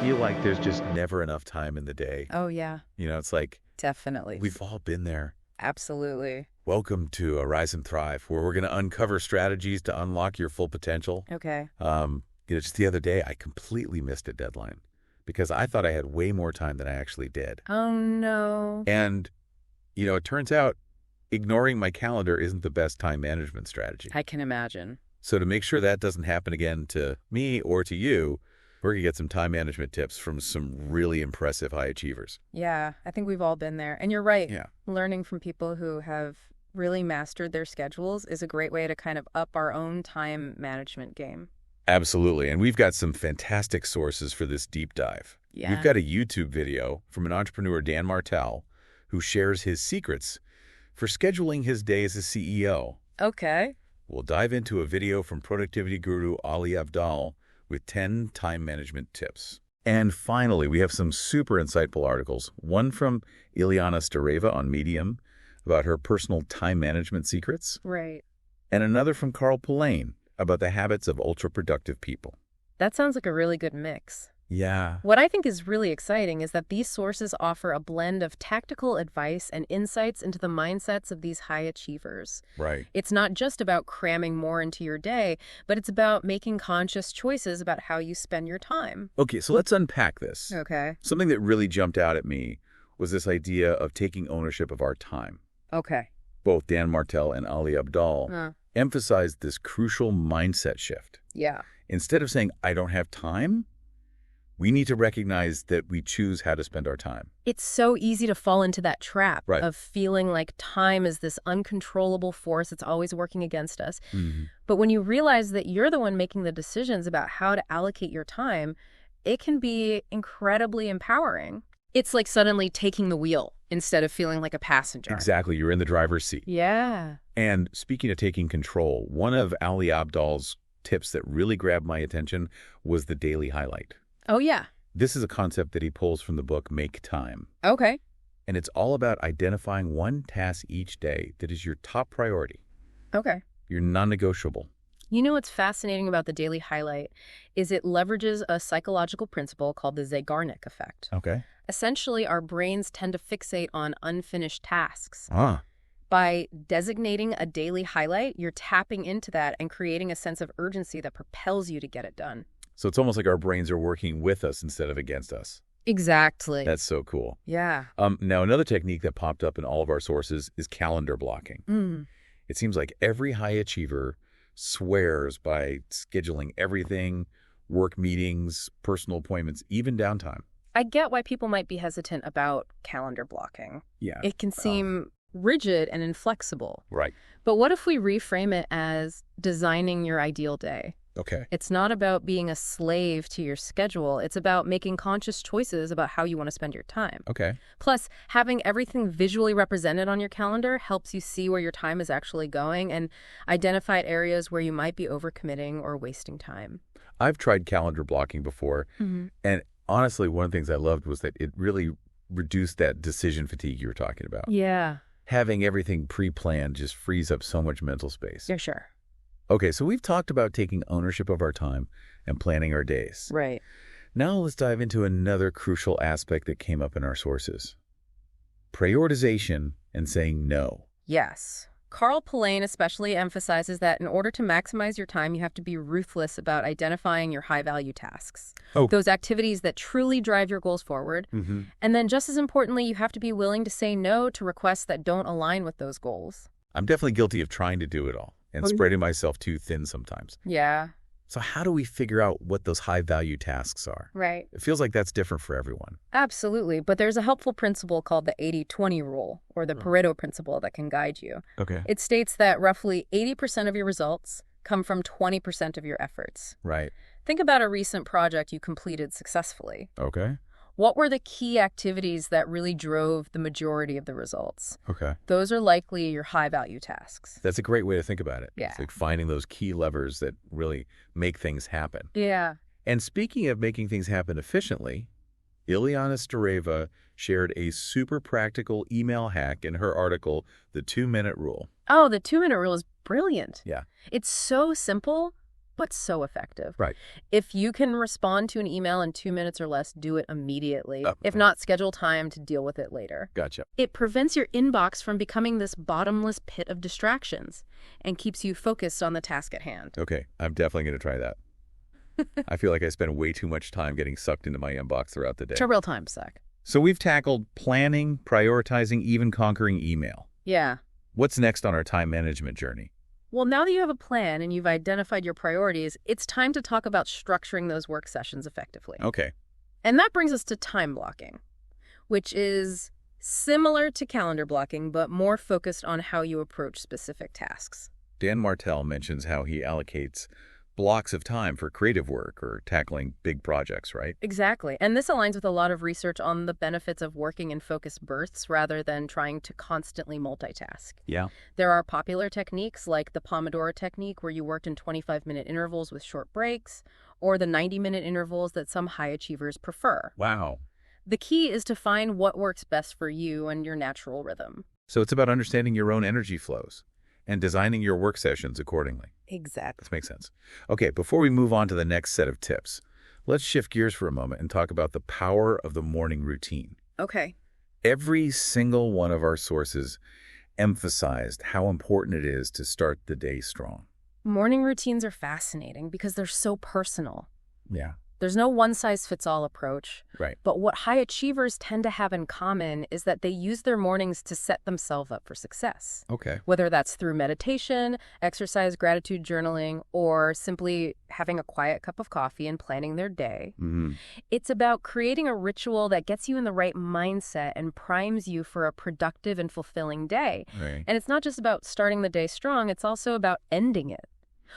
feel like there's just never enough time in the day. Oh, yeah, It's like definitely. we've all been there. Absolutely. Welcome to Rise and Thrive, where we're going to uncover strategies to unlock your full potential. Okay. Just the other day, I completely missed a deadline because I thought I had way more time than I actually did. Oh, no. And, it turns out ignoring my calendar isn't the best time management strategy. I can imagine. So to make sure that doesn't happen again to me or to you, we're going to get some time management tips from some really impressive high achievers. Yeah, I think we've all been there. And you're right. Yeah. Learning from people who have really mastered their schedules is a great way to kind of up our own time management game. Absolutely. And we've got some fantastic sources for this deep dive. Yeah. We've got a YouTube video from an entrepreneur, Dan Martell, who shares his secrets for scheduling his day as a CEO. Okay. We'll dive into a video from productivity guru Ali Abdaal with 10 time management tips. And finally, we have some super insightful articles, one from Ileana Stareva on Medium about her personal time management secrets, Right. and another from Carl Pullein about the habits of ultra-productive people. That sounds like a really good mix. Yeah. What I think is really exciting is that these sources offer a blend of tactical advice and insights into the mindsets of these high achievers. Right. It's not just about cramming more into your day, but it's about making conscious choices about how you spend your time. Okay, so let's unpack this. Okay. Something that really jumped out at me was this idea of taking ownership of our time. Okay. Both Dan Martell and Ali Abdaal emphasized this crucial mindset shift. Yeah. Instead of saying, I don't have time, we need to recognize that we choose how to spend our time. It's so easy to fall into that trap Right. of feeling like time is this uncontrollable force that's always working against us. Mm-hmm. But when you realize that you're the one making the decisions about how to allocate your time, it can be incredibly empowering. It's like suddenly taking the wheel instead of feeling like a passenger. Exactly. You're in the driver's seat. Yeah. And speaking of taking control, one of Ali Abdaal's tips that really grabbed my attention was the daily highlight. Oh, yeah. This is a concept that he pulls from the book Make Time. Okay. And it's all about identifying one task each day that is your top priority, Okay. your non-negotiable. You know what's fascinating about the daily highlight is it leverages a psychological principle called the Zeigarnik effect. Okay. Essentially, our brains tend to fixate on unfinished tasks. Ah, By designating a daily highlight, you're tapping into that and creating a sense of urgency that propels you to get it done. so it's almost like our brains are working with us instead of against us. Exactly. That's so cool. Yeah. Now, another technique that popped up in all of our sources is calendar blocking. It seems like every high achiever swears by scheduling everything, work meetings, personal appointments, even downtime. I get why people might be hesitant about calendar blocking. Yeah. It can seem rigid and inflexible. Right. But what if we reframe it as designing your ideal day? Okay. It's not about being a slave to your schedule. It's about making conscious choices about how you want to spend your time. Okay. Plus, having everything visually represented on your calendar helps you see where your time is actually going and identify areas where you might be overcommitting or wasting time. I've tried calendar blocking before, and honestly, one of the things I loved was that it really reduced that decision fatigue you were talking about. Yeah. Having everything pre-planned just frees up so much mental space. Yeah, sure. Okay, so we've talked about taking ownership of our time and planning our days. Right. Now let's dive into another crucial aspect that came up in our sources. Prioritization and saying no. Yes. Carl Pullein especially emphasizes that in order to maximize your time, you have to be ruthless about identifying your high-value tasks. Oh. Those activities that truly drive your goals forward. And then just as importantly, you have to be willing to say no to requests that don't align with those goals. I'm definitely guilty of trying to do it all and spreading myself too thin sometimes. Yeah. So how do we figure out what those high-value tasks are? Right. It feels like that's different for everyone. Absolutely. But there's a helpful principle called the 80-20 rule, or the Pareto principle, that can guide you. Okay. It states that roughly 80% of your results come from 20% of your efforts. Right. Think about a recent project you completed successfully. Okay. What were the key activities that really drove the majority of the results? Okay. Those are likely your high-value tasks. That's a great way to think about it. Yeah. It's like finding those key levers that really make things happen. Yeah. And speaking of making things happen efficiently, Ileana Stareva shared a super practical email hack in her article, The 2-Minute Rule. Oh, the 2-minute rule is brilliant. Yeah. It's so simple, but so effective. Right. If you can respond to an email in 2 minutes or less, do it immediately. If not, schedule time to deal with it later. Gotcha. It prevents your inbox from becoming this bottomless pit of distractions and keeps you focused on the task at hand. Okay, I'm definitely going to try that. I feel like I spend way too much time getting sucked into my inbox throughout the day. It's a real time suck. So we've tackled planning, prioritizing, even conquering email. Yeah. What's next on our time management journey? Well, now that you have a plan and you've identified your priorities, it's time to talk about structuring those work sessions effectively. Okay. And that brings us to time blocking, which is similar to calendar blocking, but more focused on how you approach specific tasks. Dan Martell mentions how he allocates blocks of time for creative work or tackling big projects, right? Exactly. And this aligns with a lot of research on the benefits of working in focused bursts rather than trying to constantly multitask. Yeah. There are popular techniques like the Pomodoro technique, where you worked in 25-minute intervals with short breaks, or the 90-minute intervals that some high achievers prefer. Wow. The key is to find what works best for you and your natural rhythm. So it's about understanding your own energy flows and designing your work sessions accordingly. Exactly. This makes sense. Okay, before we move on to the next set of tips, let's shift gears for a moment and talk about the power of the morning routine. Okay. Every single one of our sources emphasized how important it is to start the day strong. Morning routines are fascinating because they're so personal. Yeah. There's no one-size-fits-all approach. Right. But what high achievers tend to have in common is that they use their mornings to set themselves up for success. Okay. Whether that's through meditation, exercise, gratitude journaling, or simply having a quiet cup of coffee and planning their day. Mm-hmm. It's about creating a ritual that gets you in the right mindset and primes you for a productive and fulfilling day. Right. And it's not just about starting the day strong, it's also about ending it.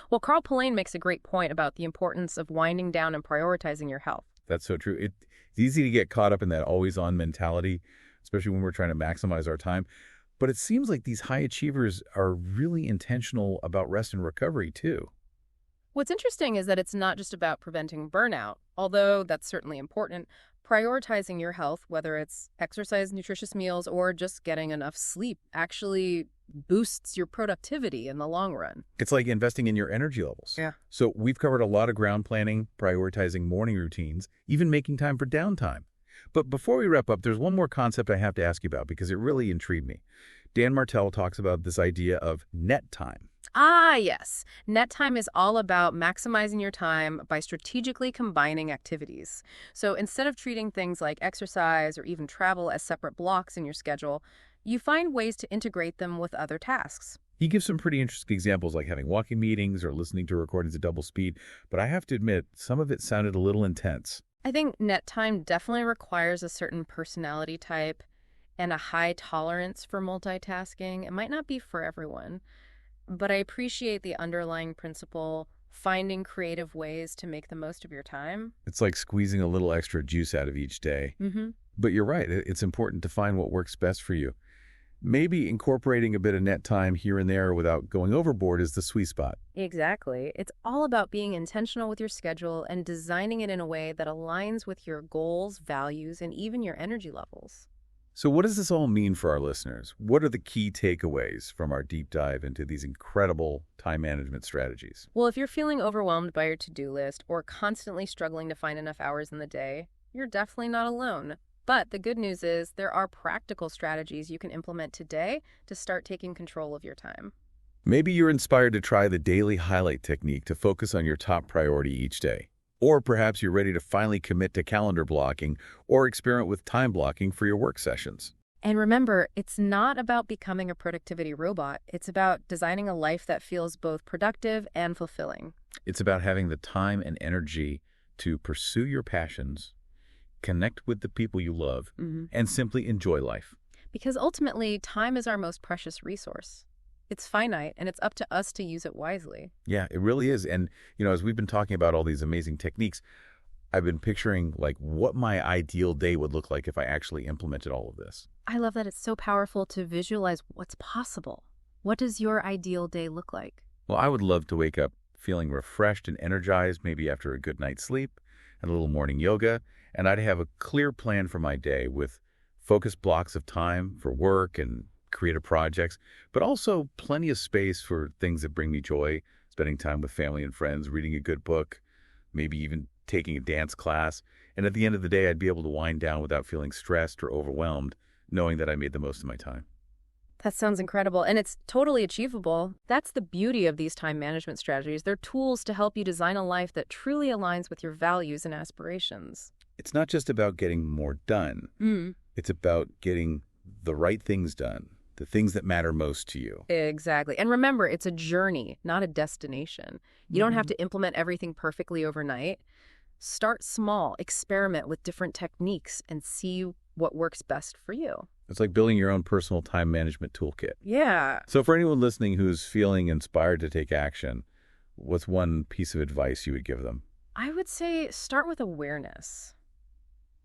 Well, Carl Pullein makes a great point about the importance of winding down and prioritizing your health. That's so true. It's easy to get caught up in that always-on mentality, especially when we're trying to maximize our time. But it seems like these high achievers are really intentional about rest and recovery, too. What's interesting is that it's not just about preventing burnout, although that's certainly important. Prioritizing your health, whether it's exercise, nutritious meals, or just getting enough sleep, actually boosts your productivity in the long run. It's like investing in your energy levels. Yeah. So we've covered a lot of ground planning, prioritizing morning routines, even making time for downtime. But before we wrap up, there's one more concept I have to ask you about because it really intrigued me. Dan Martell talks about this idea of net time. Ah, yes. Net time is all about maximizing your time by strategically combining activities. So instead of treating things like exercise or even travel as separate blocks in your schedule, you find ways to integrate them with other tasks. He gives some pretty interesting examples like having walking meetings or listening to recordings at double speed, but I have to admit, some of it sounded a little intense. I think net time definitely requires a certain personality type and a high tolerance for multitasking. It might not be for everyone, but I appreciate the underlying principle, finding creative ways to make the most of your time. It's like squeezing a little extra juice out of each day. Mm-hmm. But you're right, it's important to find what works best for you. Maybe incorporating a bit of net time here and there without going overboard is the sweet spot. Exactly. It's all about being intentional with your schedule and designing it in a way that aligns with your goals, values, and even your energy levels. So what does this all mean for our listeners? What are the key takeaways from our deep dive into these incredible time management strategies? Well, if you're feeling overwhelmed by your to-do list or constantly struggling to find enough hours in the day, you're definitely not alone. But the good news is there are practical strategies you can implement today to start taking control of your time. Maybe you're inspired to try the daily highlight technique to focus on your top priority each day. Or perhaps you're ready to finally commit to calendar blocking or experiment with time blocking for your work sessions. And remember, it's not about becoming a productivity robot. It's about designing a life that feels both productive and fulfilling. It's about having the time and energy to pursue your passions, connect with the people you love, and simply enjoy life. Because ultimately, time is our most precious resource. It's finite, and it's up to us to use it wisely. Yeah, it really is. And, as we've been talking about all these amazing techniques, I've been picturing, what my ideal day would look like if I actually implemented all of this. I love that it's so powerful to visualize what's possible. What does your ideal day look like? Well, I would love to wake up feeling refreshed and energized, maybe after a good night's sleep and a little morning yoga. And I'd have a clear plan for my day with focused blocks of time for work and creative projects, but also plenty of space for things that bring me joy, spending time with family and friends, reading a good book, maybe even taking a dance class. And at the end of the day, I'd be able to wind down without feeling stressed or overwhelmed, knowing that I made the most of my time. That sounds incredible, and it's totally achievable. That's the beauty of these time management strategies. They're tools to help you design a life that truly aligns with your values and aspirations. It's not just about getting more done. It's about getting the right things done, the things that matter most to you. Exactly. And remember, it's a journey, not a destination. You don't have to implement everything perfectly overnight. Start small, experiment with different techniques, and see what works best for you. It's like building your own personal time management toolkit. Yeah. So for anyone listening who's feeling inspired to take action, what's one piece of advice you would give them? I would say start with awareness.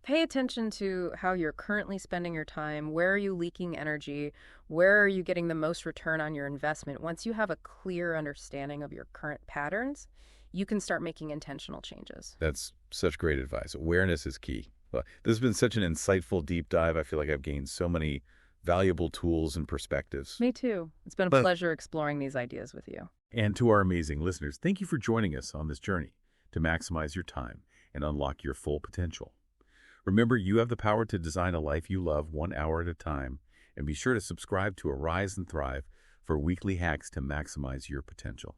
Pay attention to how you're currently spending your time. Where are you leaking energy? Where are you getting the most return on your investment? Once you have a clear understanding of your current patterns, you can start making intentional changes. That's such great advice. Awareness is key. Well, this has been such an insightful deep dive. I feel like I've gained so many valuable tools and perspectives. Me too. It's been a pleasure exploring these ideas with you. And to our amazing listeners, thank you for joining us on this journey to maximize your time and unlock your full potential. Remember, you have the power to design a life you love 1 hour at a time, and be sure to subscribe to Arise and Thrive for weekly hacks to maximize your potential.